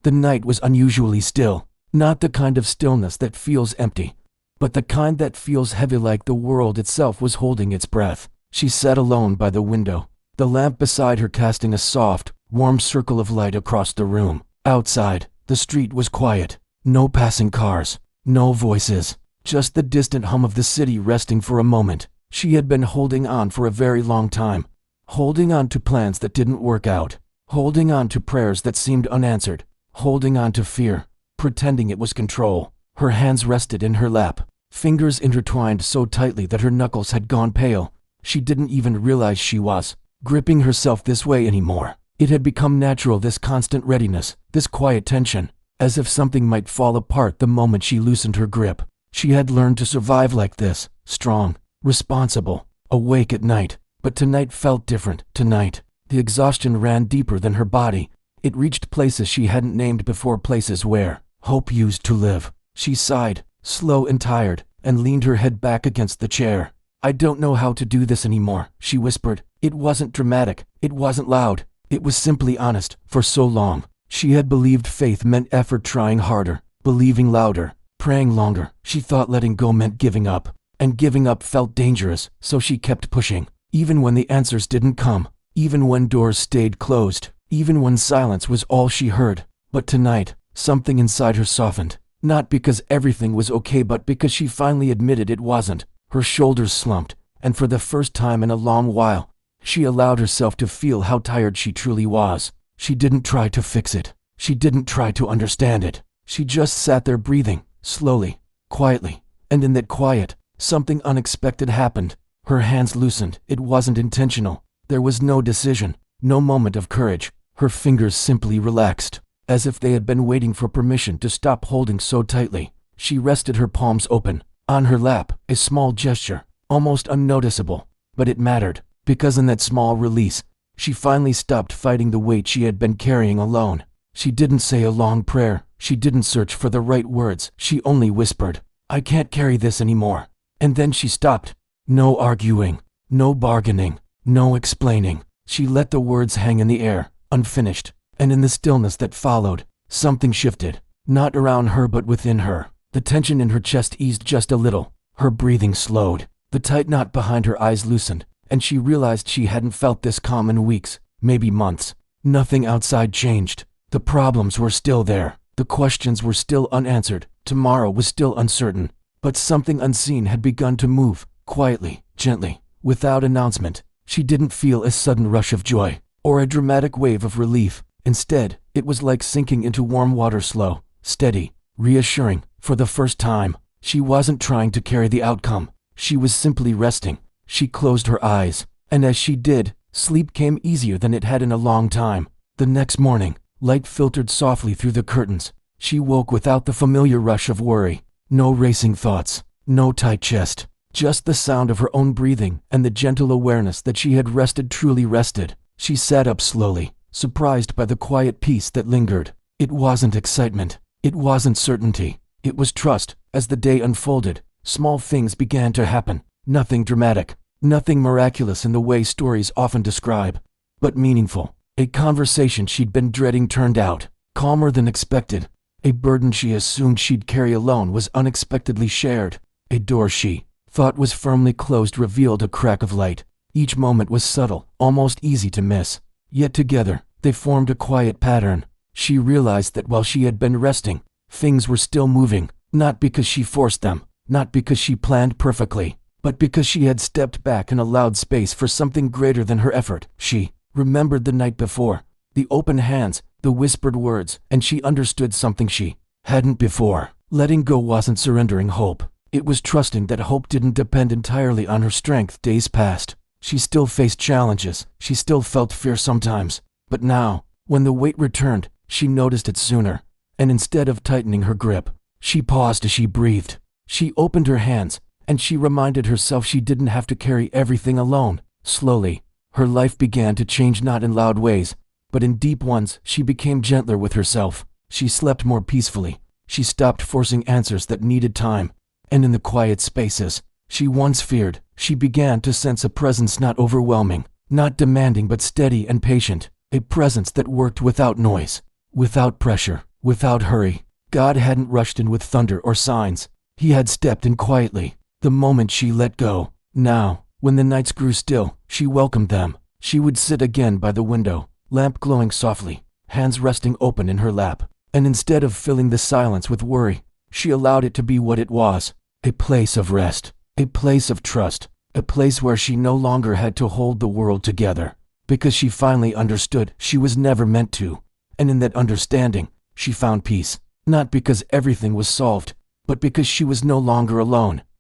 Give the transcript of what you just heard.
The night was unusually still, not the kind of stillness that feels empty, but the kind that feels heavy, like the world itself was holding its breath. She sat alone by the window, the lamp beside her casting a soft, warm circle of light across the room. Outside, the street was quiet. No passing cars, no voices, just the distant hum of the city resting for a moment. She had been holding on for a very long time, holding on to plans that didn't work out, holding on to prayers that seemed unanswered, holding on to fear, pretending it was control. Her hands rested in her lap, fingers intertwined so tightly that her knuckles had gone pale. She didn't even realize she was gripping herself this way anymore. It had become natural, this constant readiness, this quiet tension, as if something might fall apart the moment she loosened her grip. She had learned to survive like this, strong, responsible, awake at night. But tonight felt different. Tonight, the exhaustion ran deeper than her body. It reached places she hadn't named before, places where hope used to live. She sighed, slow and tired, and leaned her head back against the chair. "I don't know how to do this anymore," she whispered. It wasn't dramatic, it wasn't loud, it was simply honest. For so long, she had believed faith meant effort, trying harder, believing louder, praying longer. She thought letting go meant giving up, and giving up felt dangerous, so she kept pushing. Even when the answers didn't come, even when doors stayed closed, even when silence was all she heard. But tonight, something inside her softened, not because everything was okay, but because she finally admitted it wasn't. Her shoulders slumped, and for the first time in a long while, she allowed herself to feel how tired she truly was. She didn't try to fix it. She didn't try to understand it. She just sat there breathing, slowly, quietly, and in that quiet, something unexpected happened. Her hands loosened. It wasn't intentional. There was no decision, no moment of courage. Her fingers simply relaxed, as if they had been waiting for permission to stop holding so tightly. She rested her palms open on her lap, a small gesture, almost unnoticeable, but it mattered, because in that small release, she finally stopped fighting the weight she had been carrying alone. She didn't say a long prayer. She didn't search for the right words. She only whispered, "I can't carry this anymore." And then she stopped. No arguing, no bargaining, no explaining. She let the words hang in the air, unfinished, and in the stillness that followed, something shifted, not around her but within her. The tension in her chest eased just a little, her breathing slowed, the tight knot behind her eyes loosened, and she realized she hadn't felt this calm in weeks, maybe months. Nothing outside changed. The problems were still there, the questions were still unanswered, tomorrow was still uncertain, but something unseen had begun to move. Quietly, gently, without announcement. She didn't feel a sudden rush of joy, or a dramatic wave of relief. Instead, it was like sinking into warm water, slow, steady, reassuring. For the first time, she wasn't trying to carry the outcome. She was simply resting. She closed her eyes, and as she did, sleep came easier than it had in a long time. The next morning, light filtered softly through the curtains. She woke without the familiar rush of worry. No racing thoughts, no tight chest. Just the sound of her own breathing and the gentle awareness that she had rested, truly rested. She sat up slowly, surprised by the quiet peace that lingered. It wasn't excitement. It wasn't certainty. It was trust. As the day unfolded, small things began to happen. Nothing dramatic, nothing miraculous in the way stories often describe, but meaningful. A conversation she'd been dreading turned out, calmer than expected. A burden she assumed she'd carry alone was unexpectedly shared. A door she thought was firmly closed revealed a crack of light. Each moment was subtle, almost easy to miss. Yet together, they formed a quiet pattern. She realized that while she had been resting, things were still moving, not because she forced them, not because she planned perfectly, but because she had stepped back and allowed space for something greater than her effort. She remembered the night before, the open hands, the whispered words, and she understood something she hadn't before. Letting go wasn't surrendering hope. It was trusting that hope didn't depend entirely on her strength. Days passed. She still faced challenges. She still felt fear sometimes. But now, when the weight returned, she noticed it sooner. And instead of tightening her grip, she paused as she breathed. She opened her hands, and she reminded herself she didn't have to carry everything alone. Slowly, her life began to change, not in loud ways, but in deep ones. She became gentler with herself. She slept more peacefully. She stopped forcing answers that needed time. And in the quiet spaces she once feared, she began to sense a presence, not overwhelming, not demanding, but steady and patient. A presence that worked without noise, without pressure, Without hurry, God hadn't rushed in with thunder or signs. He had stepped in quietly, the moment she let go. Now, when the nights grew still, she welcomed them. She would sit again by the window, lamp glowing softly, hands resting open in her lap. And instead of filling the silence with worry, she allowed it to be what it was, a place of rest, a place of trust, a place where she no longer had to hold the world together, because she finally understood she was never meant to. And in that understanding, she found peace, not because everything was solved, but because she was no longer alone.